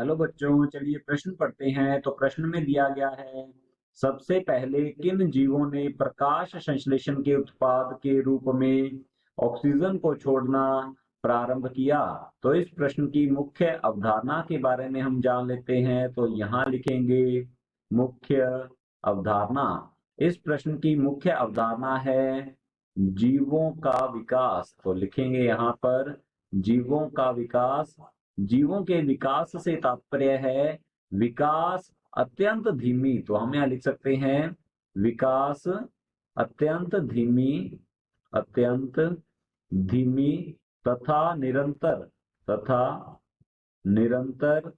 Hello बच्चों, चलिए प्रश्न पढ़ते हैं। तो प्रश्न में दिया गया है, सबसे पहले किन जीवों ने प्रकाश संश्लेषण के उत्पाद के रूप में ऑक्सीजन को छोड़ना प्रारंभ किया। तो इस प्रश्न की मुख्य अवधारणा के बारे में हम जान लेते हैं। तो यहाँ लिखेंगे मुख्य अवधारणा। इस प्रश्न की मुख्य अवधारणा है जीवों का विकास। तो लिखेंगे यहाँ पर जीवों का विकास। जीवों के विकास से तात्पर्य है विकास अत्यंत धीमी। तो हम यहाँ लिख सकते हैं विकास अत्यंत धीमी, अत्यंत धीमी तथा निरंतर, तथा निरंतर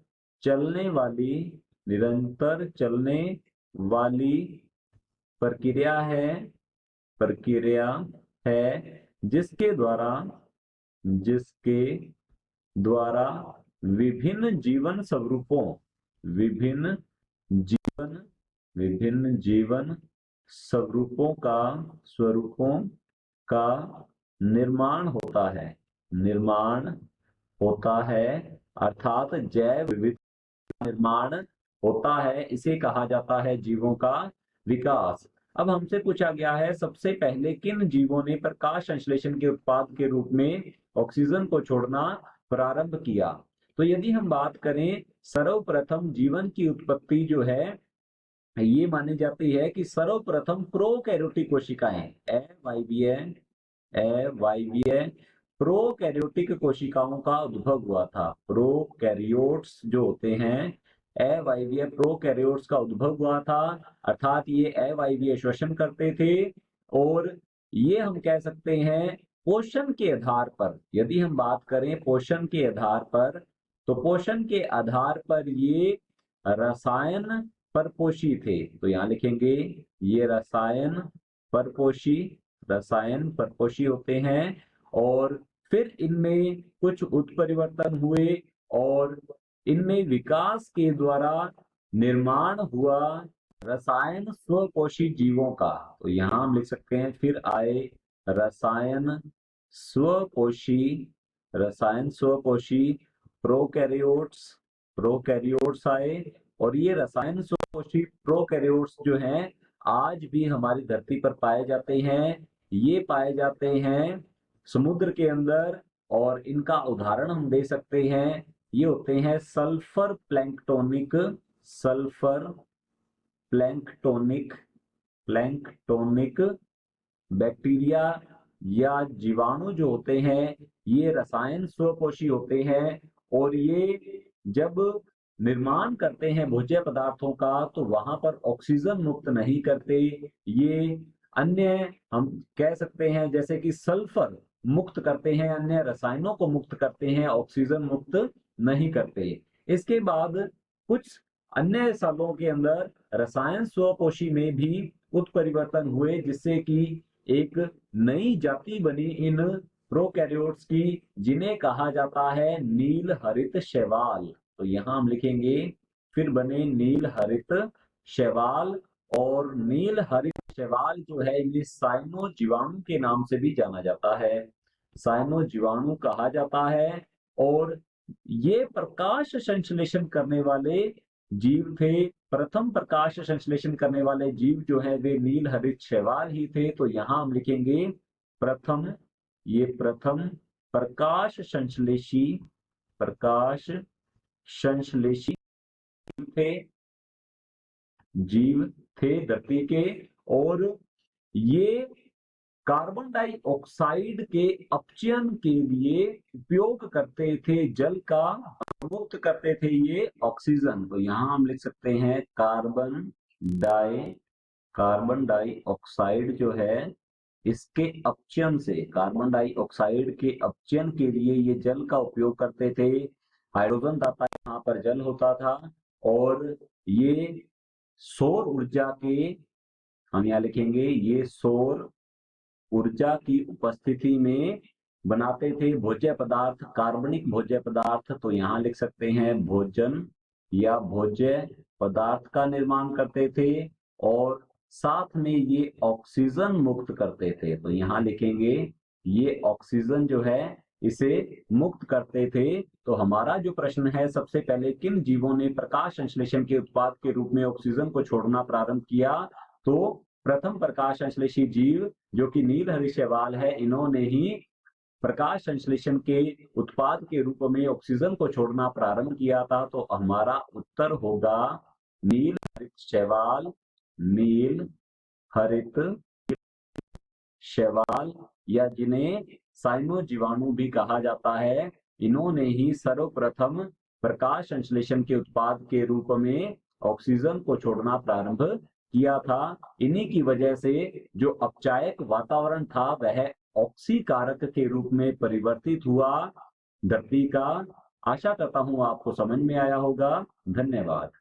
चलने वाली, निरंतर चलने वाली प्रक्रिया है, प्रक्रिया है जिसके द्वारा, जिसके द्वारा विभिन्न जीवन स्वरूपों, विभिन्न जीवन, विभिन्न जीवन स्वरूपों का, स्वरूपों का निर्माण होता है, निर्माण होता है। अर्थात जैव विविधता निर्माण होता है। इसे कहा जाता है जीवों का विकास। अब हमसे पूछा गया है, सबसे पहले किन जीवों ने प्रकाश संश्लेषण के उत्पाद के रूप में ऑक्सीजन को छोड़ना प्रारंभ किया। तो यदि हम बात करें, सर्वप्रथम जीवन की उत्पत्ति जो है ये मानी जाती है कि सर्वप्रथम प्रोकैरियोटिक कोशिकाएं, अवायवीय प्रोकैरियोटिक कोशिकाओं का उद्भव हुआ था। प्रोकैरियोट्स जो होते हैं, अवायवीय प्रोकैरियोट्स का उद्भव हुआ था। अर्थात ये अवायवीय श्वसन करते थे। और ये हम कह सकते हैं पोषण के आधार पर, यदि हम बात करें पोषण के आधार पर, तो पोषण के आधार पर ये रसायन परपोषी थे। तो यहाँ लिखेंगे ये रसायन परपोषी, रसायन परपोषी होते हैं। और फिर इनमें कुछ उत्परिवर्तन हुए और इनमें विकास के द्वारा निर्माण हुआ रसायन स्वपोषी जीवों का। तो यहाँ हम लिख सकते हैं फिर आए रसायन स्वपोषी, रसायन स्वपोषी प्रोकैरियोट्स, प्रोकैरियोट्स आए। और ये रसायन स्वपोषी प्रोकैरियोट्स जो हैं आज भी हमारी धरती पर पाए जाते हैं। ये पाए जाते हैं समुद्र के अंदर। और इनका उदाहरण हम दे सकते हैं, ये होते हैं sulphur planktonic, sulphur planktonic, planktonic bacteria या जीवाणु जो होते हैं ये रसायन स्वपोषी होते हैं। और ये जब निर्माण करते हैं भोज्य पदार्थों का तो वहां पर ऑक्सीजन मुक्त नहीं करते। ये अन्य हम कह सकते हैं जैसे कि सल्फर मुक्त करते हैं, अन्य रसायनों को मुक्त करते हैं, ऑक्सीजन मुक्त नहीं करते। इसके बाद कुछ अन्य सालों के अंदर रसायन स्वपोषी में भी उत्परिवर्तन हुए जिससे कि एक नई जाति बनी इन प्रोकैरियोट्स की, जिन्हें कहा जाता है नील हरित शैवाल। तो यहाँ हम लिखेंगे फिर बने नील हरित शैवाल। और नील हरित शैवाल जो है इन्हें साइनो जीवाणु के नाम से भी जाना जाता है, साइनो जीवाणु कहा जाता है। और ये प्रकाश संश्लेषण करने वाले जीव थे। प्रथम प्रकाश संश्लेषण करने वाले जीव जो है वे नील हरित शैवाल ही थे। तो यहाँ हम लिखेंगे प्रथम, ये प्रथम प्रकाश संश्लेषी, प्रकाश संश्लेषी थे, जीव थे धरती के। और ये कार्बन डाइऑक्साइड के अपचयन के लिए उपयोग करते थे जल का, मुक्त करते थे ये ऑक्सीजन। तो यहाँ हम लिख सकते हैं कार्बन डाइऑक्साइड जो है इसके अपचयन से, कार्बन डाइऑक्साइड के अपचयन के लिए ये जल का उपयोग करते थे। हाइड्रोजन दाता यहाँ पर जल होता था। और ये सौर ऊर्जा के, हम यहाँ लिखेंगे ये सौर ऊर्जा की उपस्थिति में बनाते थे भोज्य पदार्थ, कार्बनिक भोज्य पदार्थ। तो यहाँ लिख सकते हैं भोजन या भोज्य पदार्थ का निर्माण करते थे। और साथ में ये ऑक्सीजन मुक्त करते थे। तो यहाँ लिखेंगे ये ऑक्सीजन जो है इसे मुक्त करते थे। तो हमारा जो प्रश्न है, सबसे पहले किन जीवों ने प्रकाश संश्लेषण के उत्पाद के रूप में ऑक्सीजन को छोड़ना प्रारंभ किया? तो प्रथम प्रकाश संश्लेषी जीव जो कि नीलहरी शैवाल है, इन्होंने ही प्रकाश संश्लेषण के उत्पाद के रूप में ऑक्सीजन को छोड़ना प्रारंभ किया था। तो हमारा उत्तर होगा नील हरित शैवाल, नील हरित शैवाल, या जिन्हें साइनो जीवाणु भी कहा जाता है, इन्होंने ही सर्वप्रथम प्रकाश संश्लेषण के उत्पाद के रूप में ऑक्सीजन को छोड़ना प्रारंभ किया था। इन्हीं की वजह से जो अपचायक वातावरण था वह ऑक्सीकारक के रूप में परिवर्तित हुआ धरती का। आशा करता हूं आपको समझ में आया होगा। धन्यवाद।